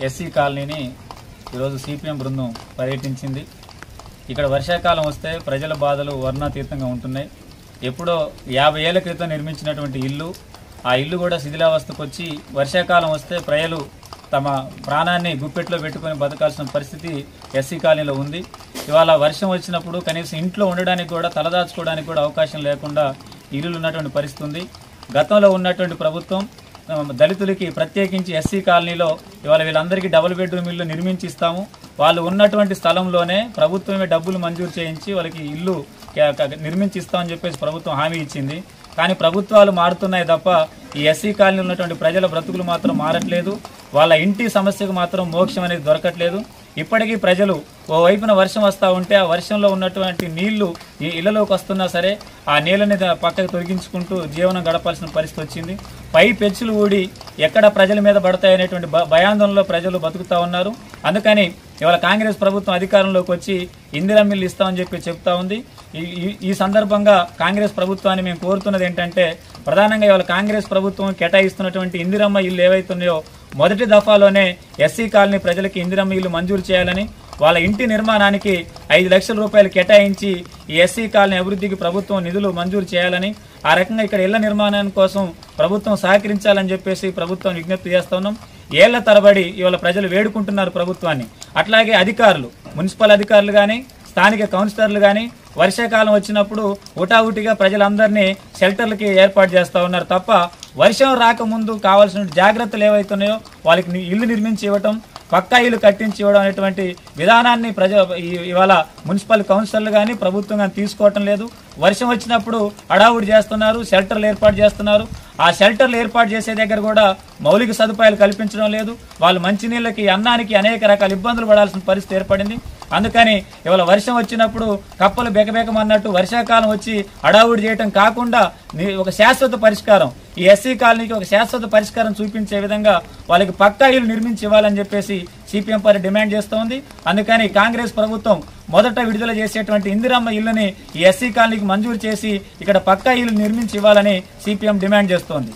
SC కాలనీని ఈరోజు CPM బృందం పర్యటించింది. ఇక్కడ వర్షాకాలం వస్తే ప్రజల బాధలు వర్ణాతీతంగా ఉంటున్నాయి. ఎప్పుడో 50 ఏళ్ల క్రితం నిర్మించినటువంటి ఇల్లు, ఆ ఇల్లు కూడా శిథిలావస్థకు వచ్చి వర్షాకాలం వస్తే ప్రజలు తమ ప్రాణాన్ని గుప్పెట్లో పెట్టుకొని బతకాల్సిన పరిస్థితి ఎస్సీ కాలనీలో ఉంది. ఇవాళ వర్షం వచ్చినప్పుడు కనీసం ఇంట్లో ఉండడానికి కూడా, తలదాచుకోవడానికి కూడా అవకాశం లేకుండా ఇల్లులు ఉన్నటువంటి పరిస్థితి ఉంది. గతంలో ఉన్నటువంటి ప్రభుత్వం దళితులకి ప్రత్యేకించి ఎస్సీ కాలనీలో ఇవాళ వీళ్ళందరికీ డబుల్ బెడ్రూమ్ ఇల్లు నిర్మించి ఇస్తాము, వాళ్ళు ఉన్నటువంటి స్థలంలోనే ప్రభుత్వమే డబ్బులు మంజూరు చేయించి వాళ్ళకి ఇల్లు నిర్మించి ఇస్తామని చెప్పేసి ప్రభుత్వం హామీ ఇచ్చింది. కానీ ప్రభుత్వాలు మారుతున్నాయి తప్ప ఈ ఎస్సీ కాలనీలో ఉన్నటువంటి ప్రజల బ్రతుకులు మాత్రం మారట్లేదు. వాళ్ళ ఇంటి సమస్యకు మాత్రం మోక్షం అనేది దొరకట్లేదు. ఇప్పటికీ ప్రజలు ఓవైపున వర్షం వస్తూ ఉంటే ఆ వర్షంలో ఉన్నటువంటి నీళ్లు ఈ ఇళ్లలోకి వస్తున్నా సరే ఆ నీళ్ళని పక్కకు తొలగించుకుంటూ జీవనం గడపాల్సిన పరిస్థితి వచ్చింది. పై పెచ్చులు ఊడి ఎక్కడ ప్రజల మీద పడతాయనేటువంటి భయాందోళనలో ప్రజలు బతుకుతా ఉన్నారు. అందుకని ఇవాళ కాంగ్రెస్ ప్రభుత్వం అధికారంలోకి వచ్చి ఇందిరమ్మ ఇల్లు ఇస్తామని చెప్పి చెప్తా ఉంది. ఈ సందర్భంగా కాంగ్రెస్ ప్రభుత్వాన్ని మేము కోరుతున్నది ఏంటంటే, ప్రధానంగా ఇవాళ కాంగ్రెస్ ప్రభుత్వం కేటాయిస్తున్నటువంటి ఇందిరమ్మ ఇల్లు ఏవైతున్నాయో మొదటి దఫాలోనే ఎస్సీ కాలనీ ప్రజలకి ఇందిరమ్మ ఇల్లు మంజూరు చేయాలని, వాళ్ళ ఇంటి నిర్మాణానికి 5 లక్షల రూపాయలు కేటాయించి ఈ ఎస్సీ కాలనీ అభివృద్ధికి ప్రభుత్వం నిధులు మంజూరు చేయాలని, ఆ రకంగా ఇక్కడ ఇళ్ల నిర్మాణం కోసం ప్రభుత్వం సహకరించాలని చెప్పేసి ప్రభుత్వం విజ్ఞప్తి చేస్తా ఉన్నాం. ఏళ్ల తరబడి ఇవాళ ప్రజలు వేడుకుంటున్నారు ప్రభుత్వాన్ని. అట్లాగే అధికారులు, మున్సిపల్ అధికారులు కానీ, స్థానిక కౌన్సిలర్లు కానీ వర్షాకాలం వచ్చినప్పుడు ఉటావుటిగా ప్రజలందరినీ షెల్టర్లకి ఏర్పాటు చేస్తూ ఉన్నారు తప్ప వర్షం రాకముందు కావాల్సిన జాగ్రత్తలు ఏవైతున్నాయో వాళ్ళకి ఇల్లు నిర్మించి ఇవ్వటం, పక్కా ఇల్లు కట్టించి ఇవ్వడం అనేటువంటి విధానాన్ని ఇవాళ మున్సిపల్ కౌన్సిలర్లు కానీ ప్రభుత్వం కానీ తీసుకోవటం లేదు. వర్షం వచ్చినప్పుడు హడావుడి చేస్తున్నారు, షెల్టర్లు ఏర్పాటు చేస్తున్నారు. ఆ షెల్టర్లు ఏర్పాటు చేసే దగ్గర కూడా మౌలిక సదుపాయాలు కల్పించడం లేదు. వాళ్ళు మంచినీళ్ళకి, అన్నానికి అనేక రకాల ఇబ్బందులు పడాల్సిన పరిస్థితి ఏర్పడింది. అందుకని ఇవాళ వర్షం వచ్చినప్పుడు కప్పలు బెకబెకమన్నట్టు వర్షాకాలం వచ్చి హడావుడి చేయటం కాకుండా ఒక శాశ్వత పరిష్కారం, ఈ ఎస్సీ కాలనీకి ఒక శాశ్వత పరిష్కారం చూపించే విధంగా వాళ్ళకి పక్కా ఇల్లు నిర్మించి ఇవ్వాలని చెప్పేసి సిపిఎం పార్టీ డిమాండ్ చేస్తోంది. అందుకని కాంగ్రెస్ ప్రభుత్వం మొదట విడుదల చేసేటువంటి ఇందిరమ్మ ఇల్లుని ఈ ఎస్సీ కాలనీకి మంజూరు చేసి ఇక్కడ పక్కా ఇల్లు నిర్మించి ఇవ్వాలని సిపిఎం డిమాండ్ చేస్తోంది.